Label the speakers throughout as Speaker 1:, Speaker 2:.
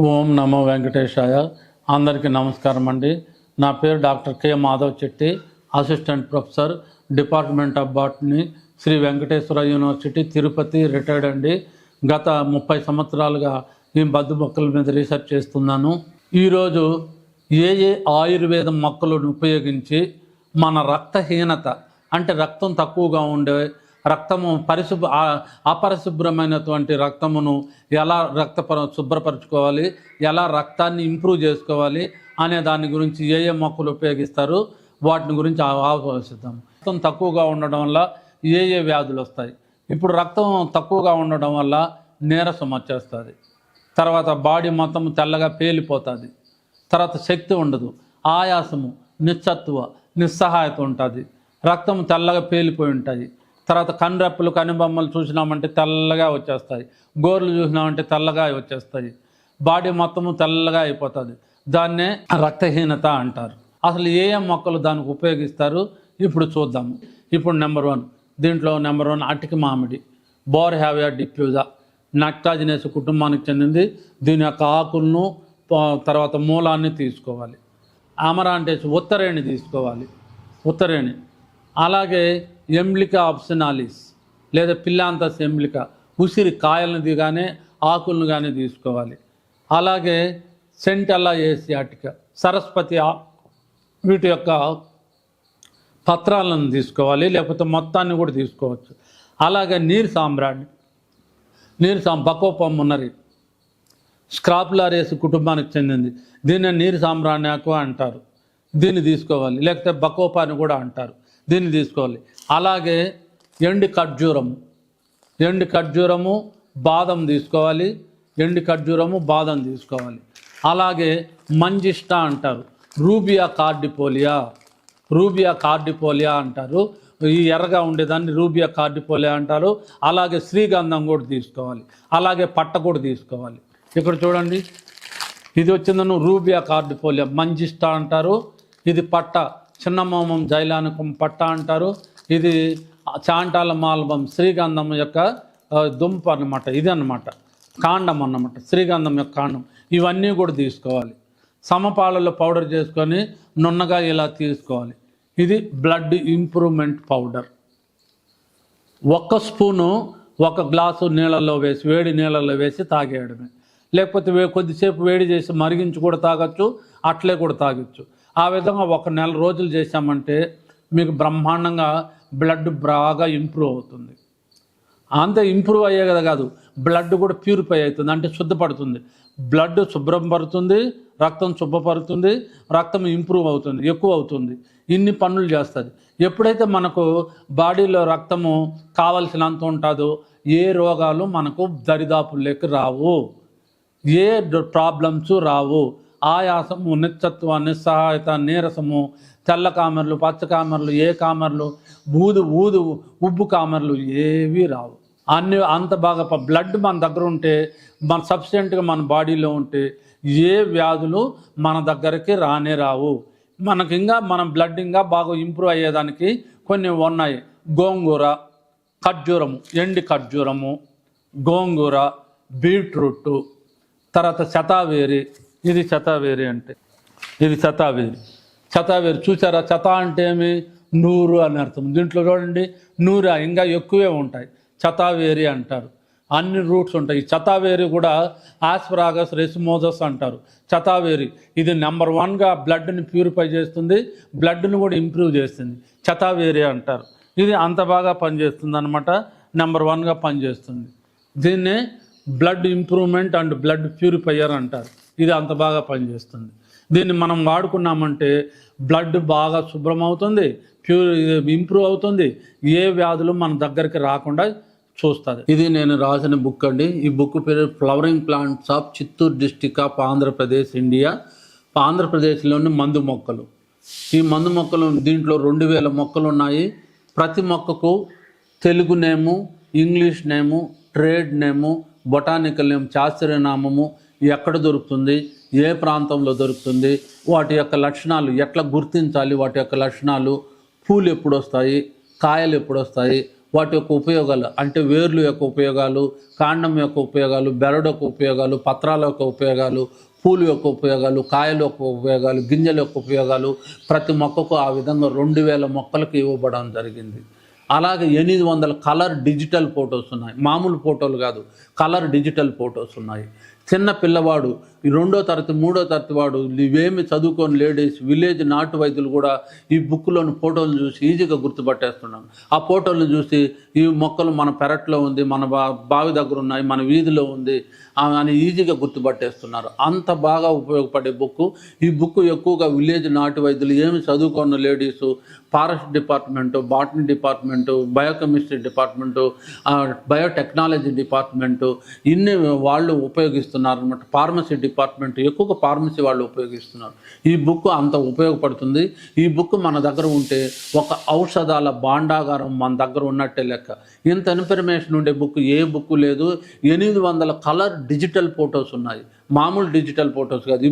Speaker 1: ఓం నమో వెంకటేశాయ. అందరికీ నమస్కారం అండి. నా పేరు doctor K Madhav Chetty, assistant professor, department of botany, Shri Venkateswara university, Tirupati, retired అండి. గత 30 సంవత్సరాలుగా ఈ బద్దు మొక్కల మీద రీసెర్చ్ చేస్తున్నాను. ఈరోజు ఏ ఆయుర్వేదం మొక్కలను ఉపయోగించి మన రక్తహీనత అంటే రక్తం తక్కువగా ఉండే రక్తము అపరిశుభ్రమైనటువంటి రక్తమును ఎలా శుభ్రపరచుకోవాలి, ఎలా రక్తాన్ని ఇంప్రూవ్ చేసుకోవాలి అనే దాని గురించి ఏ మొక్కలు ఉపయోగిస్తారు వాటిని గురించి ఆలోచిద్దాం. రక్తం తక్కువగా ఉండడం వల్ల ఏ వ్యాధులు వస్తాయి. ఇప్పుడు రక్తం తక్కువగా ఉండడం వల్ల నీరసం వచ్చేస్తుంది, తర్వాత బాడీ మొత్తం తెల్లగా పేలిపోతుంది, తర్వాత శక్తి ఉండదు, ఆయాసము, నిస్సత్వ, నిస్సహాయత ఉంటుంది, రక్తం తెల్లగా పేలిపోయి ఉంటుంది, తర్వాత కనురెప్పలు కనుబొమ్మలు చూసినామంటే తెల్లగా వచ్చేస్తాయి, గోర్లు చూసినామంటే తెల్లగా వచ్చేస్తాయి, బాడీ మొత్తము తెల్లగా అయిపోతుంది. దాన్నే రక్తహీనత అంటారు. అసలు ఏ మొక్కలు దానికి ఉపయోగిస్తారు ఇప్పుడు చూద్దాము. ఇప్పుడు నెంబర్ 1 దీంట్లో నెంబర్ 1 అటిక మామిడి, బోర్ హ్యావియా డిఫ్యూజా, నక్టాజినేసి కుటుంబానికి చెందింది. దీని యొక్క ఆకులను తర్వాత మూలాన్ని తీసుకోవాలి. అమరాంటేసి ఉత్తరేణి తీసుకోవాలి, ఉత్తరేణి. అలాగే ఎంబ్లికా ఆప్షనాలిస్ లేదా పిల్లాంతస్ ఎంబ్లికా, ఉసిరి కాయలను కానీ ఆకులను కానీ తీసుకోవాలి. అలాగే సెంటెల్లా ఏసియాటికా, సరస్వతి, వీటి యొక్క పత్రాలను తీసుకోవాలి, లేకపోతే మొత్తాన్ని కూడా తీసుకోవచ్చు. అలాగే నీరు సాంబ్రాణి, బకోపమ్మున్నరి, స్క్రాపులారేసి కుటుంబానికి చెందింది. దీన్ని నీరు సాంబ్రాణ్యాకు అంటారు, దీన్ని తీసుకోవాలి. లేకపోతే బకోపా అని కూడా అంటారు, దీన్ని తీసుకోవాలి. అలాగే ఎండి ఖర్జూరము బాదం తీసుకోవాలి, ఎండి ఖర్జూరము బాదం తీసుకోవాలి. అలాగే మంజిష్ట అంటారు, రూబియా కార్డిపోలియా అంటారు, ఈ ఎర్రగా ఉండేదాన్ని రూబియా కార్డిపోలియా అంటారు. అలాగే శ్రీగంధం కూడా తీసుకోవాలి, అలాగే పట్ట కూడా తీసుకోవాలి. ఇక్కడ చూడండి, ఇది వచ్చిందను రూబియా కార్డిపోలియా, మంజిష్ట అంటారు. ఇది పట్ట, చిన్నమోమం జైలానికం పట్ట అంటారు. ఇది చాంటాల మాల్బం, శ్రీగంధం యొక్క దుంప అన్నమాట, ఇది అన్నమాట కాండం అన్నమాట, శ్రీగంధం యొక్క కాండం. ఇవన్నీ కూడా తీసుకోవాలి. సమపాలలో పౌడర్ చేసుకొని నున్నగా ఇలా తీసుకోవాలి. ఇది blood improvement powder. 1 spoon 1 glass నీళ్ళల్లో వేసి, వేడి నీళ్ళల్లో వేసి తాగేయడమే. లేకపోతే కొద్దిసేపు వేడి చేసి మరిగించి కూడా తాగొచ్చు, అట్లే కూడా తాగొచ్చు. ఆ విధంగా 1 నెల రోజులు చేసామంటే మీకు బ్రహ్మాండంగా బ్లడ్ బాగా ఇంప్రూవ్ అవుతుంది. అంతే ఇంప్రూవ్ అయ్యే కదా కాదు, బ్లడ్ కూడా ప్యూరిఫై అవుతుంది, అంటే శుద్ధపడుతుంది. బ్లడ్ శుభ్రం పడుతుంది, రక్తం శుభ్రపడుతుంది, రక్తం ఇంప్రూవ్ అవుతుంది, ఎక్కువ అవుతుంది. ఇన్ని పనులు చేస్తుంది. ఎప్పుడైతే మనకు బాడీలో రక్తము కావలసినంత ఉంటుందో ఏ రోగాలు మనకు దరిదాపుల్లోకి రావు, ఏ ప్రాబ్లమ్స్ రావు. ఆయాసము, నిత్యత్వ, నిస్సహాయత, నీరసము, తెల్ల కామెర్లు, పచ్చ కామెర్లు, ఏ కామెర్లు, ఉబ్బు కామెర్లు ఏవి రావు. అంత బాగా బ్లడ్ మన దగ్గర ఉంటే, మన సఫిషియెంట్గా మన బాడీలో ఉంటే ఏ వ్యాధులు మన దగ్గరికి రానే రావు. మనకి ఇంకా మన బ్లడ్ ఇంకా బాగా ఇంప్రూవ్ అయ్యేదానికి కొన్ని ఉన్నాయి. గోంగూర, ఖర్జూరము, ఎండి ఖర్జూరము, గోంగూర, బీట్రూట్, తర్వాత శతావేరి. ఇది శతావేరి అంటే, ఇది శతావేరి చూసారా? శత అంటే ఏమి? 100 అని అర్థం. దీంట్లో చూడండి 100 ఇంకా ఎక్కువే ఉంటాయి, శతావేరి అంటారు. అన్ని రూట్స్ ఉంటాయి. ఈ శతావేరి కూడా ఆస్పరాగస్ రెసిమోజస్ అంటారు. శతావేరి ఇది నెంబర్ 1గా బ్లడ్ని ప్యూరిఫై చేస్తుంది, బ్లడ్ని కూడా ఇంప్రూవ్ చేస్తుంది, శతావేరి అంటారు. ఇది అంత బాగా పనిచేస్తుంది అనమాట, నెంబర్ 1గా పనిచేస్తుంది. దీన్నే blood improvement and blood purifier అంటారు. ఇది అంత బాగా పనిచేస్తుంది. దీన్ని మనం వాడుకున్నామంటే బ్లడ్ బాగా శుభ్రం అవుతుంది, ఇంప్రూవ్ అవుతుంది, ఏ వ్యాధులు మన దగ్గరికి రాకుండా చూస్తుంది. ఇది నేను రాసిన బుక్ అండి. ఈ బుక్ పేరు flowering plants of Chittoor district of Andhra Pradesh, India. ఆంధ్రప్రదేశ్లోని మందు మొక్కలు. ఈ మందు మొక్కలు దీంట్లో 2000 మొక్కలు ఉన్నాయి. ప్రతి మొక్కకు తెలుగు నేము, ఇంగ్లీష్ నేము, ట్రేడ్ నేము, బొటానికల్ నేమ్, శాస్త్రీయ నామము, ఎక్కడ దొరుకుతుంది, ఏ ప్రాంతంలో దొరుకుతుంది, వాటి యొక్క లక్షణాలు ఎట్లా గుర్తించాలి, వాటి యొక్క లక్షణాలు, పూలు ఎప్పుడు వస్తాయి, కాయలు ఎప్పుడు వస్తాయి, వాటి యొక్క ఉపయోగాలు అంటే వేర్లు యొక్క ఉపయోగాలు, కాండం యొక్క ఉపయోగాలు, బెరడు యొక్క ఉపయోగాలు, పత్రాల యొక్క ఉపయోగాలు, పూలు యొక్క ఉపయోగాలు, కాయల యొక్క ఉపయోగాలు, గింజల యొక్క ఉపయోగాలు ప్రతి మొక్కకు ఆ విధంగా 2000 మొక్కలకు ఇవ్వబడడం జరిగింది. అలాగే 800 కలర్ డిజిటల్ ఫొటోస్ ఉన్నాయి. మామూలు ఫోటోలు కాదు, కలర్ డిజిటల్ ఫొటోస్ ఉన్నాయి. చిన్న పిల్లవాడు, 2వ తరగతి 3వ తరగతి వాడు, ఇవేమి చదువుకొని లేడీస్, విలేజ్ నాటు వైద్యులు కూడా ఈ బుక్లోని ఫోటోలు చూసి ఈజీగా గుర్తుపట్టేస్తున్నాను. ఆ ఫోటోలను చూసి ఈ మొక్కలు మన పెరట్లో ఉంది, మన బావి దగ్గర ఉన్నాయి, మన వీధిలో ఉంది అని ఈజీగా గుర్తుపట్టేస్తున్నారు. అంత బాగా ఉపయోగపడే బుక్. ఈ బుక్ ఎక్కువగా విలేజ్ నాటు వైద్యులు, ఏమి చదువుకున్న ladies, forest department, botany department, biochemistry department, biotechnology department, ఇన్ని వాళ్ళు ఉపయోగిస్తున్నారు అన్నమాట. ఫార్మసీ డిపార్ట్మెంట్ ఎక్కువగా ఫార్మసీ వాళ్ళు ఉపయోగిస్తున్నారు. ఈ బుక్ అంత ఉపయోగపడుతుంది. ఈ బుక్ మన దగ్గర ఉంటే ఒక ఔషధాల భాండాగారం మన దగ్గర ఉన్నట్టే లెక్క. ఇంత ఇన్ఫర్మేషన్ ఉండే బుక్ ఏ బుక్ లేదు. 800 కలర్ డిజిటల్ ఫొటోస్ ఉన్నాయి, మామూలు డిజిటల్ ఫొటోస్ కాదు.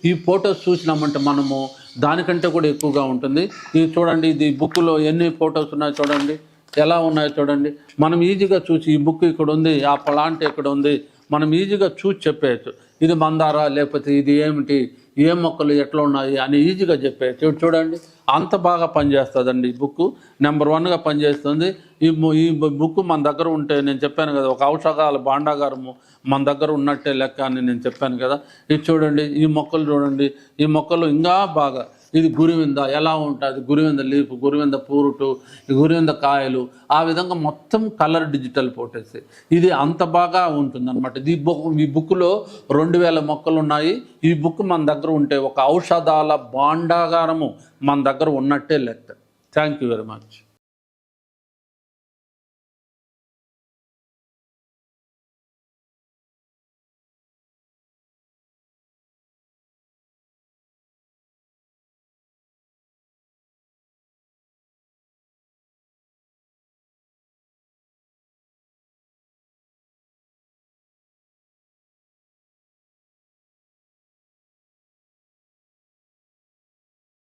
Speaker 1: ఈ ఫొటోస్ చూసినామంటే మనము దానికంటే కూడా ఎక్కువగా ఉంటుంది. ఇది చూడండి, ఇది బుక్లో ఎన్ని ఫొటోస్ ఉన్నాయో చూడండి, ఎలా ఉన్నాయో చూడండి. మనం ఈజీగా చూసి ఈ బుక్ ఇక్కడ ఉంది, ఆ ప్లాంట్ ఇక్కడ ఉంది, మనం ఈజీగా చూసి చెప్పేయచ్చు. ఇది మందారా, లేకపోతే ఇది ఏమిటి, ఏ మొక్కలు ఎట్లా ఉన్నాయి అని ఈజీగా చెప్పేయచ్చు. చూడండి, అంత బాగా పనిచేస్తుందండి ఈ బుక్. నెంబర్ 1గా పనిచేస్తుంది. ఈ బుక్ మన దగ్గర ఉంటే, నేను చెప్పాను కదా, ఒక ఔషధాల భాండాగారము మన దగ్గర ఉన్నట్టే లెక్క అని నేను చెప్పాను కదా. ఇది చూడండి, ఈ మొక్కలు చూడండి, ఈ మొక్కలు ఇంకా బాగా. ఇది గురివింద ఎలా ఉంటుంది, గురివింద లీఫ్, గురివింద పూరుటు, గురివింద కాయలు, ఆ విధంగా మొత్తం కలర్ డిజిటల్ ఫోటోస్. ఇది అంత బాగా ఉంటుందన్నమాట. ఈ బుక్లో 2000 మొక్కలు ఉన్నాయి. ఈ బుక్ మన దగ్గర ఉంటే ఒక ఔషధాల భాండాగారము మన దగ్గర ఉన్నట్టే లెక్క. Thank you very much.